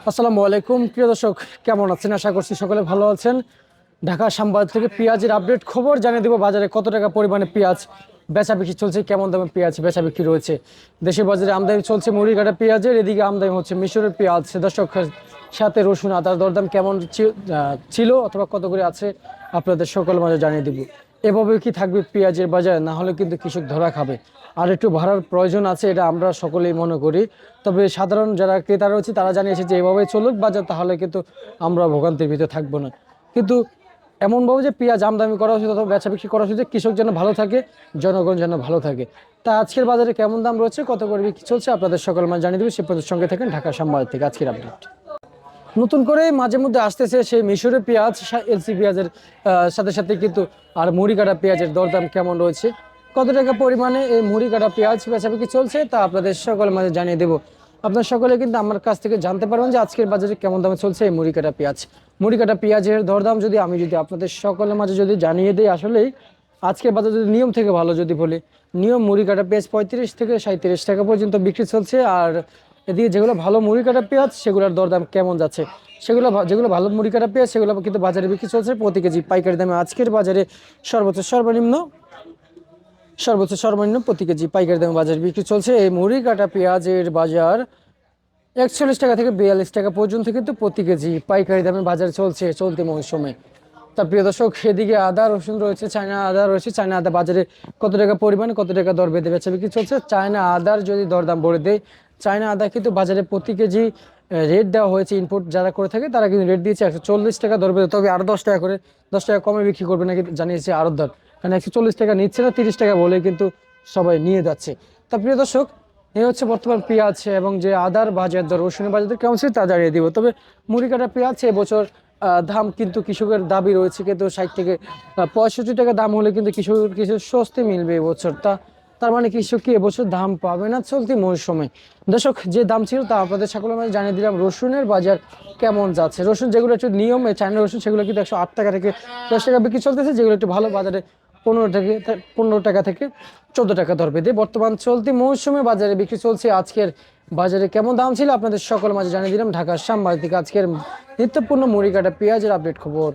আসসালামু আলাইকুম প্রিয় দর্শক, কেমন আছেন? আশা করছি সকলে ভালো আছেন। ঢাকা শ্যামবাজার থেকে পেঁয়াজের আপডেট খবর জানিয়ে দেবো। বাজারে কত টাকা পরিমাণে পেঁয়াজ বেচা বিক্রি চলছে, কেমন দামে পেঁয়াজ বেচা বিক্রি রয়েছে। দেশের বাজারে আমদানি চলছে মুড়িঘাটা পেঁয়াজের, এদিকে আমদানি হচ্ছে মিশরের পেঁয়াজ। দর্শক, সাথে রসুন আদার দরদাম কেমন ছিল অথবা কত করে আছে আপনাদের সকল মাঝে জানিয়ে দিব। এভাবে কি থাকবে পেঁয়াজের বাজার? না হলে কিন্তু কৃষক ধরা খাবে। আর একটু ভাড়ার প্রয়োজন আছে, এটা আমরা সকলেই মনে করি। তবে সাধারণ যারা ক্রেতা রয়েছে তারা জানিয়েছে যে এভাবে চলুক বাজার, তাহলে কিন্তু আমরা ভোগান্তির ভিতরে থাকবো না। কিন্তু এমনভাবে যে পেঁয়াজ আমদানি করা উচিত অথবা বেচা বিক্রি করা উচিত, কৃষক যেন ভালো থাকে, জনগণ যেন ভালো থাকে। তা আজকের বাজারে কেমন দাম রয়েছে, কত করে বিক্রি চলছে আপনাদের সকল মাঝে জানিয়ে দেবে। সে পর্যন্ত সঙ্গে থাকেন ঢাকা সংবাদ থেকে আজকের আপডেট। নতুন করে মাঝে মধ্যে আসতেছে সেই মিশরের পেঁয়াজ, এলসি পেঁয়াজের সাথে সাথে কিন্তু আর মুড়ি কাটা পেঁয়াজের দরদাম কেমন রয়েছে, কত টাকা পরিমাণে এই মুড়ি কাটা পেঁয়াজ বেচাবিক্রি চলছে, তা আপনাদের সকলের মাঝে জানিয়ে দেবো। আপনার সকলে কিন্তু আমার কাছ থেকে জানতে পারবেন যে আজকের বাজারে কেমন দামে চলছে এই মুড়ি কাটা পেঁয়াজ। মুড়ি কাটা পেঁয়াজের দরদাম যদি আপনাদের সকলের মাঝে যদি জানিয়ে দিই, আসলেই আজকের বাজার যদি নিয়ম থেকে ভালো যদি বলি, নিয়ম মুড়ি কাটা পেঁয়াজ 35 থেকে 37 টাকা পর্যন্ত বিক্রি চলছে। আর এদিকে যেগুলো ভালো মুড়ি কাটা পেঁয়াজ সেগুলোর দরদাম কেমন যাচ্ছে, যেগুলো ভালো মুড়ি কাটা পেঁয়াজ সেগুলো কিন্তু বাজারে বিক্রি চলছে প্রতি কেজি পাইকারি দামে। আজকের বাজারে সর্বনিম্ন প্রতি কেজি পাইকারি দামে বাজারে বিক্রি চলছে এই মুড়ি কাটা পেঁয়াজের বাজার 41 টাকা থেকে 42 টাকা পর্যন্ত কিন্তু প্রতি কেজি পাইকারি দামে বাজারে চলছে চলতি মৌসুমে। তা প্রিয় দর্শক, সেদিকে আদা রসুন রয়েছে, চায়না আদা রয়েছে। চায়না আদা বাজারে কত টাকা পরিমাণে কত টাকা দর বেঁধে বেচা বিক্রি চলছে। চায়না আদার যদি দরদাম বলে দেয়, চায়না আদা কিন্তু বাজারে প্রতি কেজি রেট দেওয়া হয়েছে। ইনপুট যারা করে থাকে তারা কিন্তু রেট দিয়েছে 140 টাকা দর বেঁধে, তবে আরও 10 টাকা করে 10 টাকা কমে বিক্রি করবে নাকি জানিয়েছে আড়তদার। কারণ 140 টাকা নিচ্ছে না, 30 টাকা বলে কিন্তু সবাই নিয়ে যাচ্ছে। তা প্রিয় দর্শক, এই হচ্ছে বর্তমান পেঁয়াজ এবং যে আদার বাজার দর, রসুনের বাজার দর কেমন ছিল তা জানিয়ে দিব। তবে মুড়ি কাটা পেঁয়াজ এবছর দাম কিন্তু কৃষকের দাবি রয়েছে কিন্তু 60 থেকে 65 টাকা দাম হলে কিন্তু কৃষকের কিছু স্বস্তি মিলবে এবছর। তার মানে কৃষক কি এবছর দাম পাবে না চলতি মৌসুমে? দর্শক, যে দাম ছিল তা আপনাদের সকলের মাঝে জানিয়ে দিলাম। রসুনের বাজার কেমন যাচ্ছে, রসুন যেগুলো একটু নিয়মে চায়না রসুন সেগুলো কিন্তু 108 টাকা থেকে 10 টাকা বিক্রি চলতেছে। যেগুলো একটু ভালো বাজারে 15 টাকা থেকে 14 টাকা দর বেঁধে বর্তমান চলতি মৌসুমে বাজারে বিক্রি চলছে। আজকের বাজারে কেমন দাম ছিল আপনাদের সকল মাঝে জানিয়ে দিলাম ঢাকার শ্যামবাজার থেকে আজকের নিত্যপূর্ণ মুড়ি কাটা পেঁয়াজের আপডেট খবর।